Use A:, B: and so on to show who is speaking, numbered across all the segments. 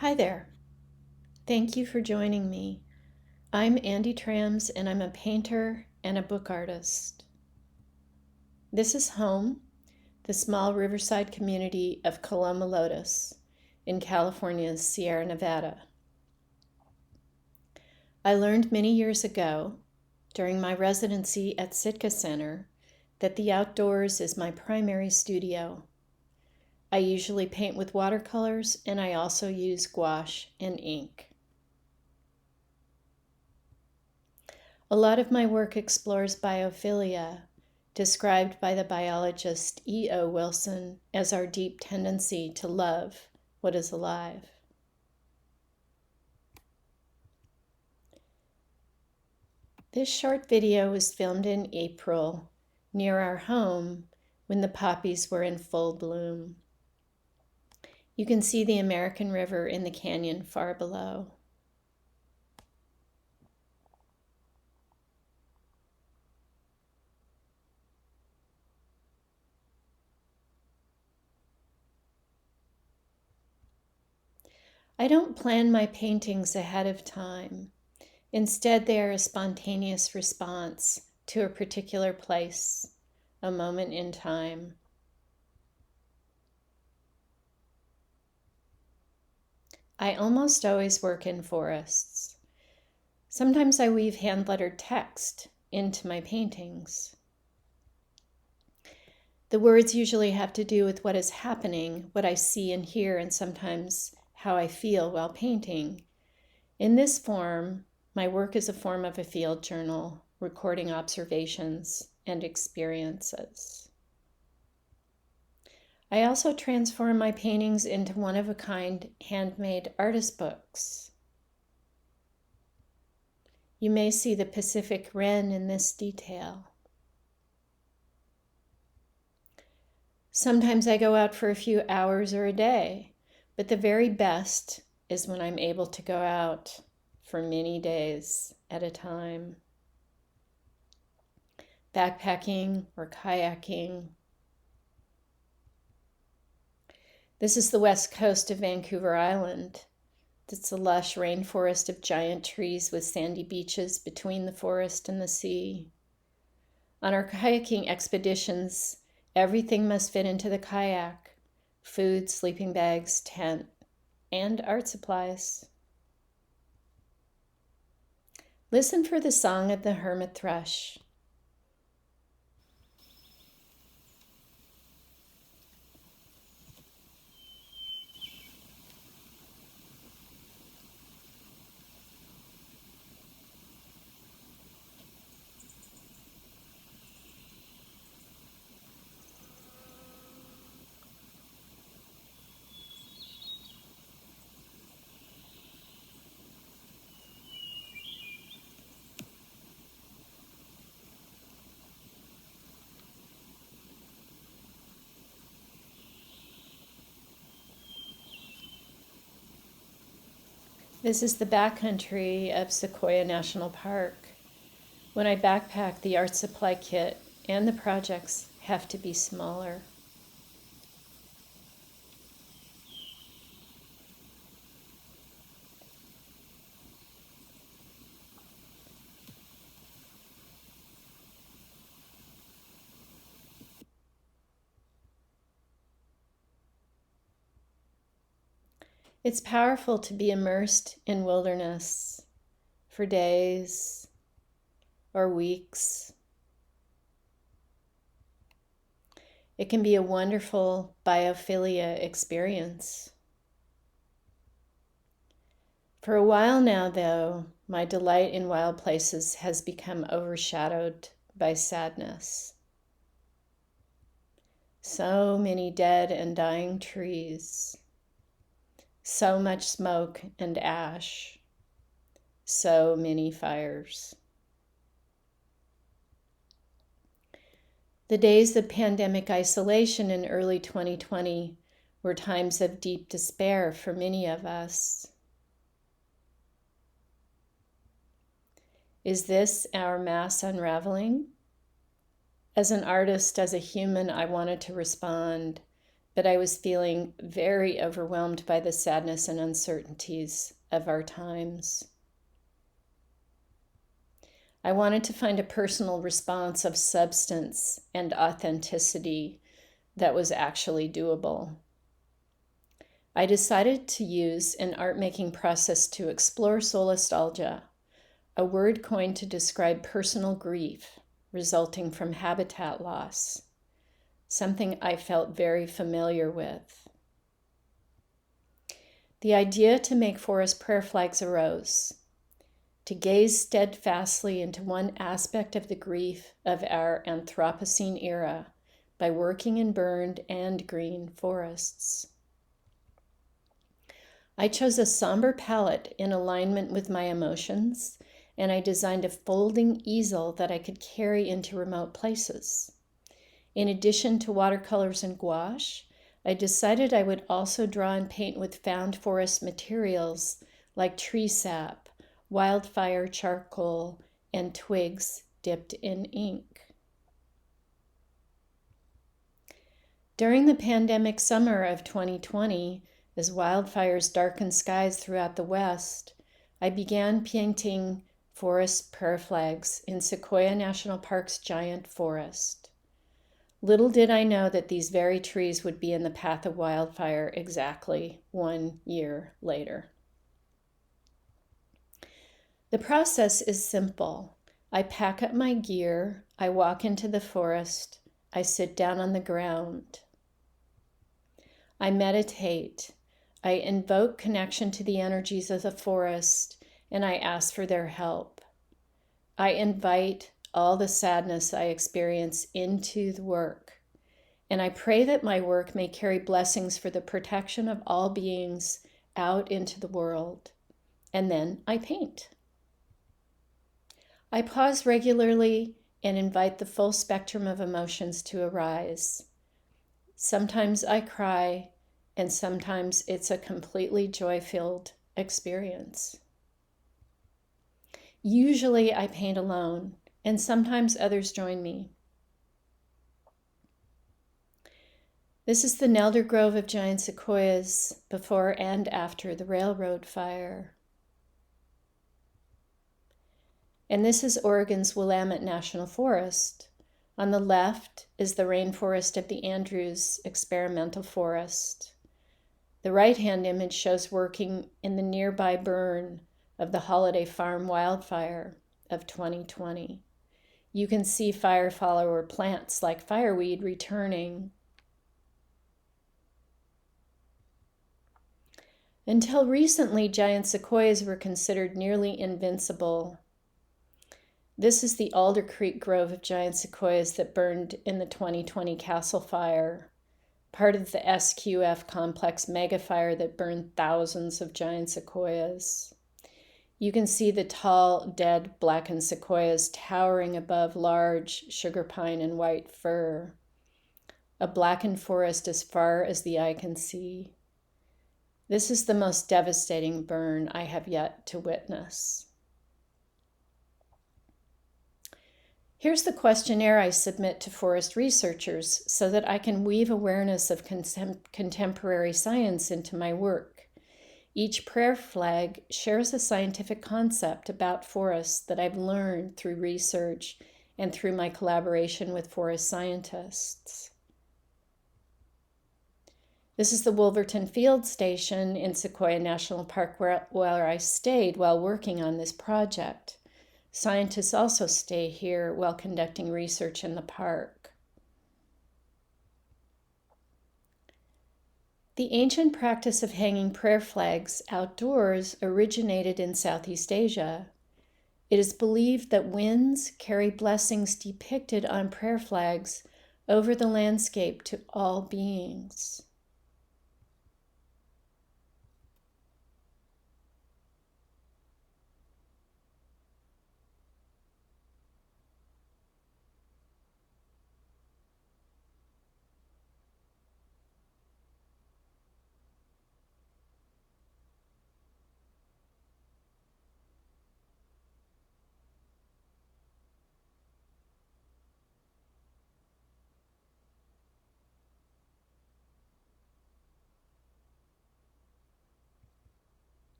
A: Hi there. Thank you for joining me. I'm Andie Thrams and I'm a painter and a book artist. This is home, the small riverside community of Coloma Lotus in California's Sierra Nevada. I learned many years ago, during my residency at Sitka Center, that the outdoors is my primary studio. I usually paint with watercolors and I also use gouache and ink. A lot of my work explores biophilia, described by the biologist E.O. Wilson as our deep tendency to love what is alive. This short video was filmed in April near our home when the poppies were in full bloom. You can see the American River in the canyon far below. I don't plan my paintings ahead of time. Instead, they are a spontaneous response to a particular place, a moment in time. I almost always work in forests. Sometimes I weave hand-lettered text into my paintings. The words usually have to do with what is happening, what I see and hear, and sometimes how I feel while painting. In this form, my work is a form of a field journal, recording observations and experiences. I also transform my paintings into one-of-a-kind handmade artist books. You may see the Pacific wren in this detail. Sometimes I go out for a few hours or a day, but the very best is when I'm able to go out for many days at a time. Backpacking or kayaking. This is the west coast of Vancouver Island. It's a lush rainforest of giant trees with sandy beaches between the forest and the sea. On our kayaking expeditions, everything must fit into the kayak: food, sleeping bags, tent, and art supplies. Listen for the song of the hermit thrush. This is the backcountry of Sequoia National Park. When I backpack, the art supply kit and the projects have to be smaller. It's powerful to be immersed in wilderness for days or weeks. It can be a wonderful biophilia experience. For a while now, though, my delight in wild places has become overshadowed by sadness. So many dead and dying trees. So much smoke and ash. So many fires. The days of pandemic isolation in early 2020 were times of deep despair for many of us. Is this our mass unraveling? As an artist, as a human, I wanted to respond but I was feeling very overwhelmed by the sadness and uncertainties of our times. I wanted to find a personal response of substance and authenticity that was actually doable. I decided to use an art-making process to explore solastalgia, a word coined to describe personal grief resulting from habitat loss, something I felt very familiar with. The idea to make forest prayer flags arose, to gaze steadfastly into one aspect of the grief of our Anthropocene era by working in burned and green forests. I chose a somber palette in alignment with my emotions, and I designed a folding easel that I could carry into remote places. In addition to watercolors and gouache, I decided I would also draw and paint with found forest materials like tree sap, wildfire charcoal, and twigs dipped in ink. During the pandemic summer of 2020, as wildfires darkened skies throughout the West, I began painting forest prayer flags in Sequoia National Park's giant forest. Little did I know that these very trees would be in the path of wildfire exactly 1 year later. The process is simple. I pack up my gear, I walk into the forest, I sit down on the ground. I meditate, I invoke connection to the energies of the forest, and I ask for their help. I invite all the sadness I experience into the work, and I pray that my work may carry blessings for the protection of all beings out into the world. And then I paint. I pause regularly and invite the full spectrum of emotions to arise. Sometimes I cry, and sometimes it's a completely joy-filled experience. Usually I paint alone, and sometimes others join me. This is the Nelder Grove of giant sequoias before and after the railroad fire. And this is Oregon's Willamette National Forest. On the left is the rainforest of the Andrews Experimental Forest. The right-hand image shows working in the nearby burn of the Holiday Farm wildfire of 2020. You can see fire follower plants like fireweed returning. Until recently, giant sequoias were considered nearly invincible. This is the Alder Creek Grove of giant sequoias that burned in the 2020 Castle Fire, part of the SQF complex megafire that burned thousands of giant sequoias. You can see the tall, dead, blackened sequoias towering above large sugar pine and white fir. A blackened forest as far as the eye can see. This is the most devastating burn I have yet to witness. Here's the questionnaire I submit to forest researchers so that I can weave awareness of contemporary science into my work. Each prayer flag shares a scientific concept about forests that I've learned through research and through my collaboration with forest scientists. This is the Wolverton Field Station in Sequoia National Park where I stayed while working on this project. Scientists also stay here while conducting research in the park. The ancient practice of hanging prayer flags outdoors originated in Southeast Asia. It is believed that winds carry blessings depicted on prayer flags over the landscape to all beings.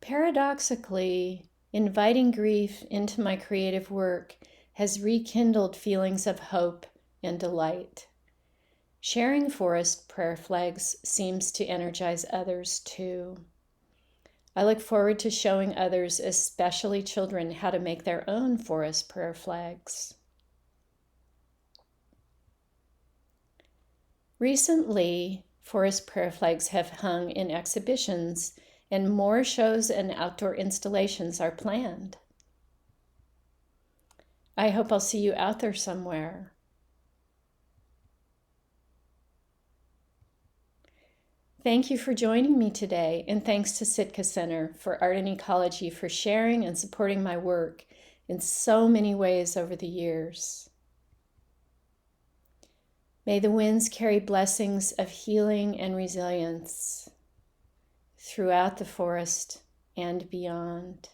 A: Paradoxically, inviting grief into my creative work has rekindled feelings of hope and delight. Sharing forest prayer flags seems to energize others too. I look forward to showing others, especially children, how to make their own forest prayer flags. Recently, forest prayer flags have hung in exhibitions, and more shows and outdoor installations are planned. I hope I'll see you out there somewhere. Thank you for joining me today, and thanks to Sitka Center for Art and Ecology for sharing and supporting my work in so many ways over the years. May the winds carry blessings of healing and resilience throughout the forest and beyond.